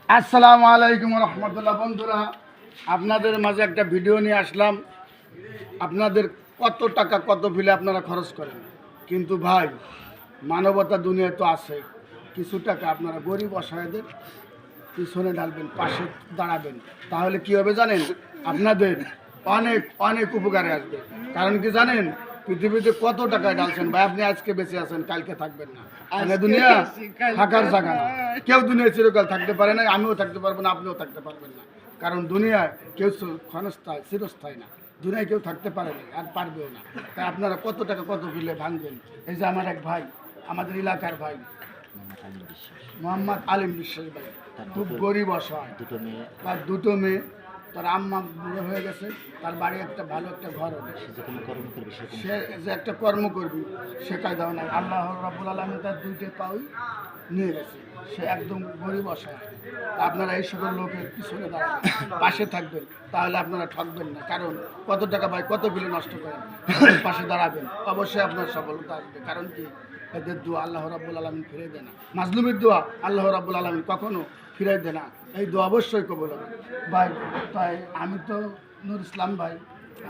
আসসালামু আলাইকুম রহমতুল্লাহ। বন্ধুরা, আপনাদের মাঝে একটা ভিডিও নিয়ে আসলাম। আপনাদের কত টাকা কত বিলে আপনারা খরচ করেন, কিন্তু ভাই মানবতা দুনিয়ায় তো আছে। কিছু টাকা আপনারা গরিব অসহায়দের পিছনে ঢালবেন, পাশে দাঁড়াবেন, তাহলে কি হবে জানেন? আপনাদের অনেক অনেক উপকারে আসবে। কারণ কি জানেন, পৃথিবীতে কত টাকায় ঢালছেন ভাই, আপনি আজকে বেঁচে আছেন, কালকে থাকবেন না। মানে দুনিয়া থাকার জায়গা না। কেউ দুনিয়ায় চিরকাল থাকতে পারে না, আমিও থাকতে পারবো না, আপনিও থাকতে পারবেন না। কারণ দুনিয়ায় কেউ ক্ষণস্থায়ী চিরস্থায়ী না। দুনিয়ায় কেউ থাকতে পারে না আর পারবেও না। তাই আপনারা কত টাকা কত বিলে ভাঙবেন। এই যে আমার এক ভাই, আমাদের এলাকার ভাই মোহাম্মদ আলিম বিশ্বাস ভাই, খুব গরিব অসহায়, তার দুটো মেয়ে, তার আম্মা বুড়ো হয়ে গেছে, তার বাড়ি একটা ভালো একটা ঘর হবে, সে যে একটা কর্ম করবি সে কায়দাও নাই। আল্লাহ রাব্বুল আলামিন তার দুইটা পাউই নিয়ে গেছে, সে একদম গরিব অসহায়। আপনারা এই সকল লোকের পিছনে দাঁড়াবেন, পাশে থাকবেন, তাহলে আপনারা ঠকবেন না। কারণ কত টাকা ভাই কত বিলে নষ্ট করেন, পাশে দাঁড়াবেন, অবশ্যই আপনার সফলতা আসবে। কারণ কি, এদের দোয়া আল্লাহ রাব্বুল আলামিন ফিরিয়ে দেয় না। মাজলুমের দোয়া আল্লাহ রাব্বুল আলামিন কখনো ফিরিয়ে দেয় না। এই দোয়া অবশ্যই কবুল হবে ভাই। তাই আমি তো নূর ইসলাম ভাই,